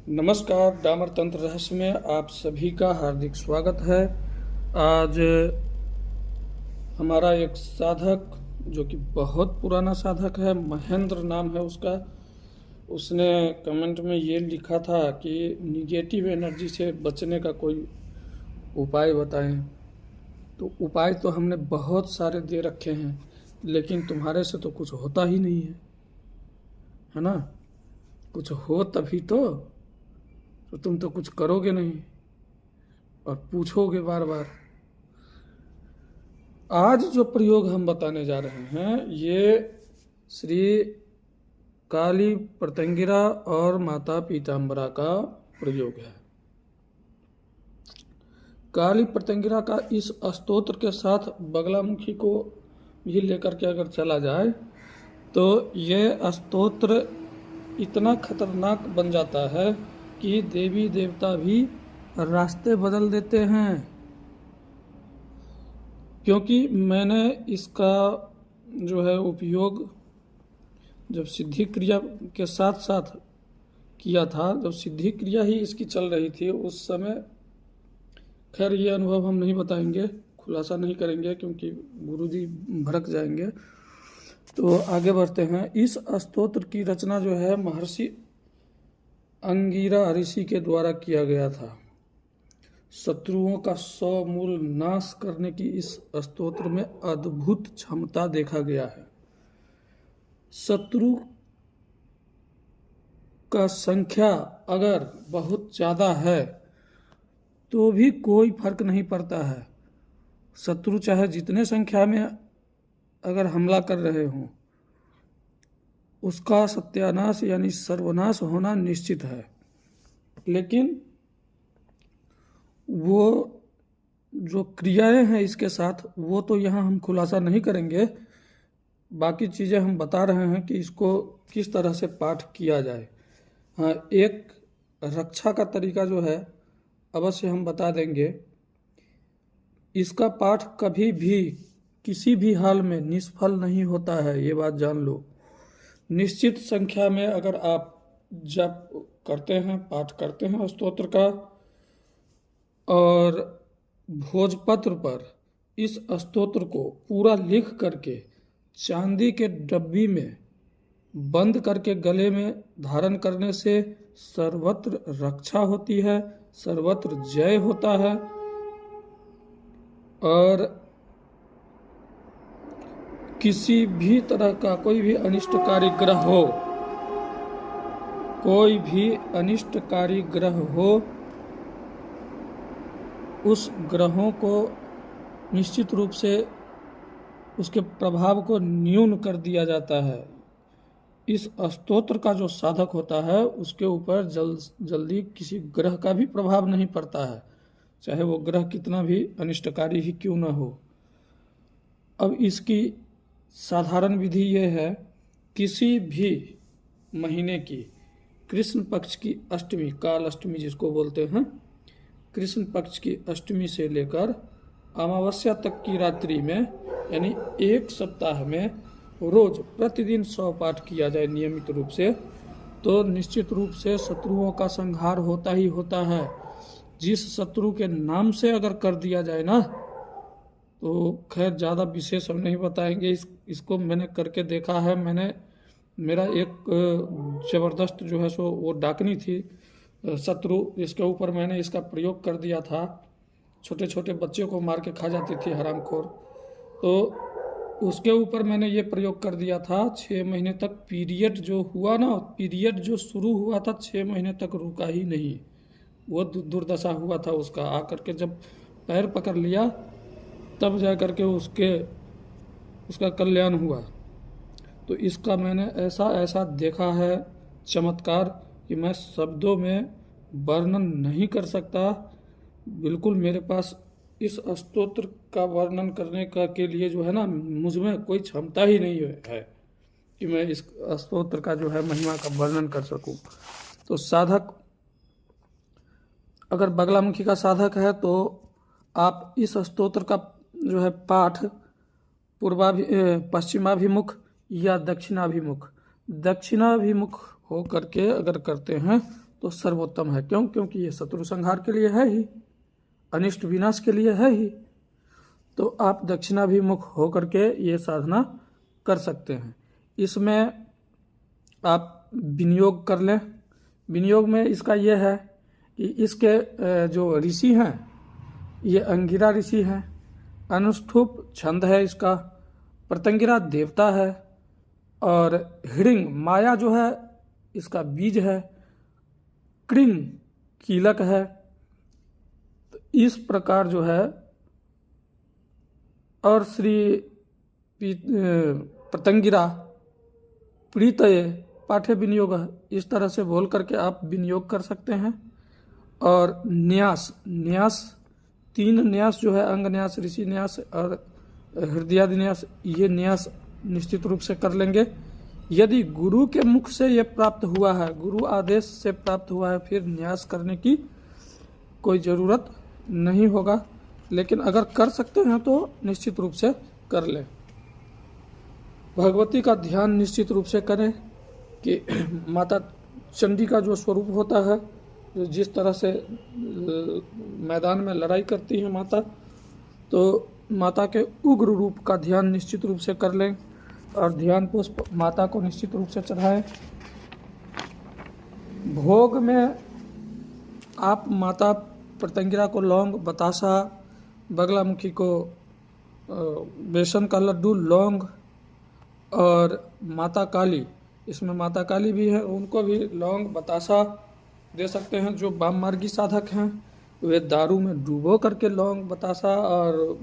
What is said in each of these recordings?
नमस्कार। डामर तंत्र रहस्य में आप सभी का हार्दिक स्वागत है। आज हमारा एक साधक जो कि बहुत पुराना साधक है, महेंद्र नाम है उसका, उसने कमेंट में ये लिखा था कि निगेटिव एनर्जी से बचने का कोई उपाय बताएं। तो उपाय तो हमने बहुत सारे दे रखे हैं, लेकिन तुम्हारे से तो कुछ होता ही नहीं है ना। कुछ हो तभी तो तुम तो कुछ करोगे नहीं और पूछोगे बार बार। आज जो प्रयोग हम बताने जा रहे हैं ये श्री काली प्रत्यंगिरा और माता पीताम्बरा का प्रयोग है। काली प्रत्यंगिरा का इस स्तोत्र के साथ बगलामुखी को भी लेकर के अगर चला जाए तो ये स्तोत्र इतना खतरनाक बन जाता है कि देवी देवता भी रास्ते बदल देते हैं। क्योंकि मैंने इसका जो है उपयोग जब सिद्धि क्रिया के साथ साथ किया था, जब सिद्धि क्रिया ही इसकी चल रही थी उस समय, खैर ये अनुभव हम नहीं बताएंगे, खुलासा नहीं करेंगे क्योंकि गुरुजी भड़क जाएंगे। तो आगे बढ़ते हैं। इस स्तोत्र की रचना जो है महर्षि अंगिरा ऋषि के द्वारा किया गया था। शत्रुओं का समूल नाश करने की इस स्तोत्र में अद्भुत क्षमता देखा गया है। शत्रु का संख्या अगर बहुत ज़्यादा है तो भी कोई फर्क नहीं पड़ता है। शत्रु चाहे जितने संख्या में अगर हमला कर रहे हों, उसका सत्यानाश यानी सर्वनाश होना निश्चित है। लेकिन वो जो क्रियाएं हैं इसके साथ, वो तो यहाँ हम खुलासा नहीं करेंगे। बाकी चीज़ें हम बता रहे हैं कि इसको किस तरह से पाठ किया जाए। हाँ, एक रक्षा का तरीका जो है अवश्य हम बता देंगे। इसका पाठ कभी भी किसी भी हाल में निष्फल नहीं होता है, ये बात जान लो। निश्चित संख्या में अगर आप जप करते हैं, पाठ करते हैं स्तोत्र का, और भोजपत्र पर इस स्तोत्र को पूरा लिख करके चांदी के डब्बी में बंद करके गले में धारण करने से सर्वत्र रक्षा होती है, सर्वत्र जय होता है। और किसी भी तरह का कोई भी अनिष्टकारी ग्रह हो, कोई भी अनिष्टकारी ग्रह हो, उस ग्रहों को निश्चित रूप से उसके प्रभाव को न्यून कर दिया जाता है। इस स्तोत्र का जो साधक होता है उसके ऊपर जल्दी किसी ग्रह का भी प्रभाव नहीं पड़ता है, चाहे वो ग्रह कितना भी अनिष्टकारी ही क्यों न हो। अब इसकी साधारण विधि ये है, किसी भी महीने की कृष्ण पक्ष की अष्टमी, काल अष्टमी जिसको बोलते हैं, कृष्ण पक्ष की अष्टमी से लेकर अमावस्या तक की रात्रि में, यानी एक सप्ताह में रोज प्रतिदिन 100 पाठ किया जाए नियमित रूप से, तो निश्चित रूप से शत्रुओं का संहार होता ही होता है। जिस शत्रु के नाम से अगर कर दिया जाए ना, तो खैर ज़्यादा विशेष हम नहीं बताएंगे। इसको मैंने करके देखा है। मेरा एक ज़बरदस्त जो है सो वो डाकनी थी शत्रु, इसके ऊपर मैंने इसका प्रयोग कर दिया था। छोटे छोटे बच्चों को मार के खा जाती थी हरामखोर, तो उसके ऊपर मैंने ये प्रयोग कर दिया था। 6 महीने तक पीरियड जो हुआ ना, पीरियड जो शुरू हुआ था 6 महीने तक रुका ही नहीं। वो दुर्दशा हुआ था उसका। आकर के जब पैर पकड़ लिया तब जा कर के उसका कल्याण हुआ। तो इसका मैंने ऐसा ऐसा देखा है चमत्कार कि मैं शब्दों में वर्णन नहीं कर सकता। बिल्कुल मेरे पास इस स्तोत्र का वर्णन करने का के लिए जो है ना, मुझ में कोई क्षमता ही नहीं है कि मैं इस स्तोत्र का जो है महिमा का वर्णन कर सकूं। तो साधक अगर बगलामुखी का साधक है तो आप इस स्तोत्र का जो है पाठ पश्चिमाभिमुख या दक्षिणाभिमुख हो करके अगर करते हैं तो सर्वोत्तम है। क्यों? क्योंकि ये शत्रु संहार के लिए है ही, अनिष्ट विनाश के लिए है ही। तो आप दक्षिणाभिमुख होकर के ये साधना कर सकते हैं। इसमें आप विनियोग कर लें। विनियोग में इसका ये है कि इसके जो ऋषि हैं ये अंगिरा ऋषि हैं, अनुष्ठुप छंद है इसका, प्रतंगिरा देवता है, और हिडिंग माया जो है इसका बीज है, कृंग कीलक है। तो इस प्रकार जो है, और श्री प्रतंगिरा प्रीतये पाठ्य विनियोग है। इस तरह से बोल करके आप विनियोग कर सकते हैं। और न्यास, न्यास 3 न्यास जो है, अंग न्यास, ऋषि न्यास और हृदयादि न्यास, ये न्यास निश्चित रूप से कर लेंगे। यदि गुरु के मुख से ये प्राप्त हुआ है, गुरु आदेश से प्राप्त हुआ है, फिर न्यास करने की कोई ज़रूरत नहीं होगा। लेकिन अगर कर सकते हैं तो निश्चित रूप से कर लें। भगवती का ध्यान निश्चित रूप से करें कि माता चंडी का जो स्वरूप होता है, जो जिस तरह से मैदान में लड़ाई करती है माता, तो माता के उग्र रूप का ध्यान निश्चित रूप से कर लें और ध्यान पुष्प माता को निश्चित रूप से चढ़ाएं। भोग में आप माता प्रतंगिरा को लौंग, बतासा, बगलामुखी को बेसन का लड्डू, लौंग, और माता काली, इसमें माता काली भी है, उनको भी लौंग बतासा दे सकते हैं। जो वाममार्गी साधक हैं वे दारू में डूबो करके लौंग बतासा और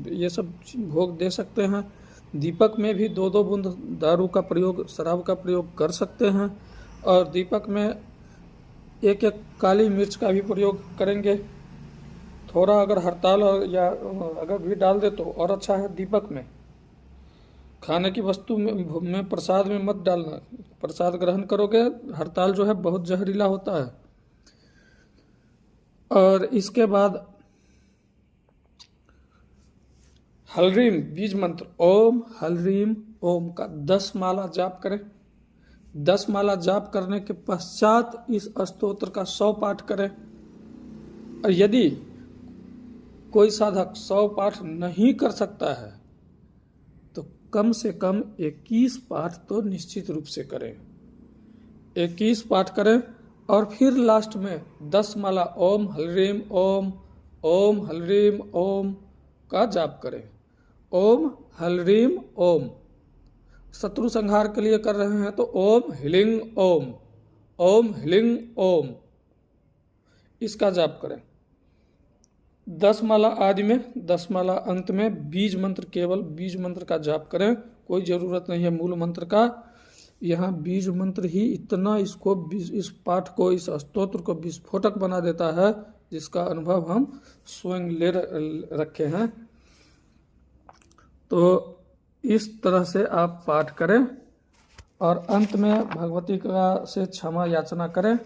ये सब भोग दे सकते हैं। दीपक में भी 2-2 बूंद दारू का प्रयोग, शराब का प्रयोग कर सकते हैं, और दीपक में 1-1 काली मिर्च का भी प्रयोग करेंगे। थोड़ा अगर हड़ताल या अगर भी डाल दे तो और अच्छा है। दीपक में खाने की वस्तु में प्रसाद में मत डालना, प्रसाद ग्रहण करोगे, हड़ताल जो है बहुत जहरीला होता है। और इसके बाद हलरीम बीज मंत्र ओम हलरीम ओम का 10 माला जाप करें। 10 माला जाप करने के पश्चात इस स्तोत्र का 100 पाठ करें। और यदि कोई साधक 100 पाठ नहीं कर सकता है तो कम से कम 21 पाठ तो निश्चित रूप से करें। 21 पाठ करें और फिर लास्ट में 10 माला ओम हलरीम ओम, ओम हलरीम ओम का जाप करें। ओम हलरीम ओम शत्रु संहार के लिए कर रहे हैं तो ओम ह्लिंग ओम, ओम ह्लिंग ओम, इसका जाप करें। 10 माला आदि में, 10 माला अंत में बीज मंत्र, केवल बीज मंत्र का जाप करें। कोई ज़रूरत नहीं है मूल मंत्र का। यहाँ बीज मंत्र ही इतना इसको, इस पाठ को, इस स्तोत्र को विस्फोटक बना देता है, जिसका अनुभव हम स्वयं ले रखे हैं। तो इस तरह से आप पाठ करें और अंत में भगवती का से क्षमा याचना करें,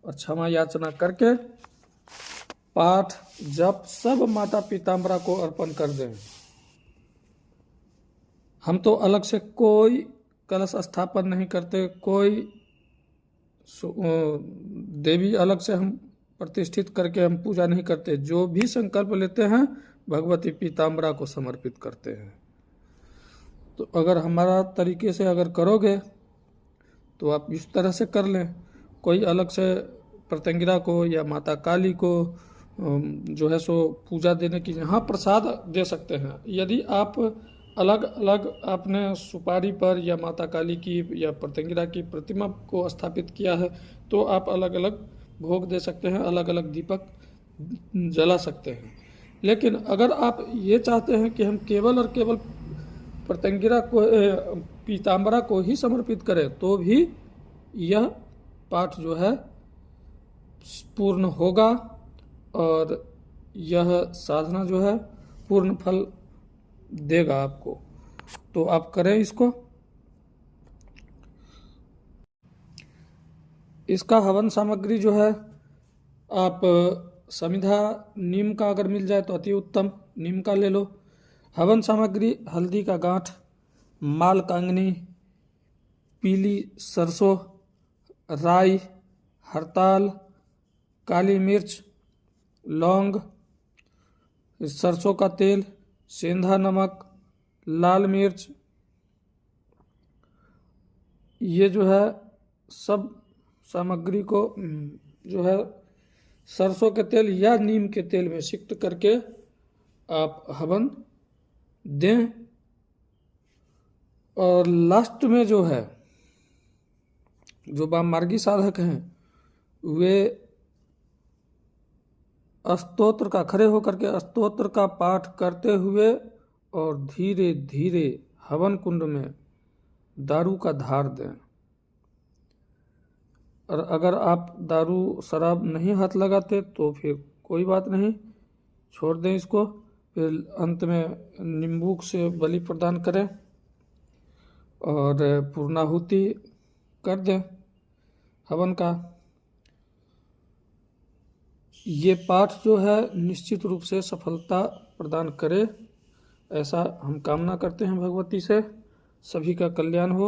और क्षमा याचना करके पाठ जप सब माता पीताम्बरा को अर्पण कर दें। हम तो अलग से कोई कलश स्थापन नहीं करते, कोई देवी अलग से हम प्रतिष्ठित करके हम पूजा नहीं करते। जो भी संकल्प लेते हैं भगवती पीताम्बरा को समर्पित करते हैं। तो अगर हमारा तरीके से अगर करोगे तो आप इस तरह से कर लें। कोई अलग से प्रतंगिरा को या माता काली को जो है सो पूजा देने की, यहाँ प्रसाद दे सकते हैं। यदि आप अलग अलग आपने सुपारी पर या माता काली की या प्रतंगिरा की प्रतिमा को स्थापित किया है तो आप अलग अलग भोग दे सकते हैं, अलग अलग दीपक जला सकते हैं। लेकिन अगर आप ये चाहते हैं कि हम केवल और केवल प्रतंगिरा को, पीताम्बरा को ही समर्पित करें, तो भी यह पाठ जो है पूर्ण होगा और यह साधना जो है पूर्ण फल देगा आपको। तो आप करें इसको। इसका हवन सामग्री जो है, आप समिधा नीम का अगर मिल जाए तो अति उत्तम, नीम का ले लो। हवन सामग्री हल्दी का गांठ, माल कांगनी, पीली सरसों, राई, हरताल, काली मिर्च, लौंग, सरसों का तेल, सेंधा नमक, लाल मिर्च, ये जो है सब सामग्री को जो है सरसों के तेल या नीम के तेल में सिक्त करके आप हवन दें। और लास्ट में जो है, जो वाममार्गी साधक हैं वे स्तोत्र का, खड़े होकर के स्तोत्र का पाठ करते हुए और धीरे धीरे हवन कुंड में दारू का धार दें। और अगर आप दारू शराब नहीं हाथ लगाते तो फिर कोई बात नहीं, छोड़ दें इसको। फिर अंत में नींबू से बलि प्रदान करें और पूर्णाहुति कर दें हवन का। ये पाठ जो है निश्चित रूप से सफलता प्रदान करे, ऐसा हम कामना करते हैं भगवती से। सभी का कल्याण हो।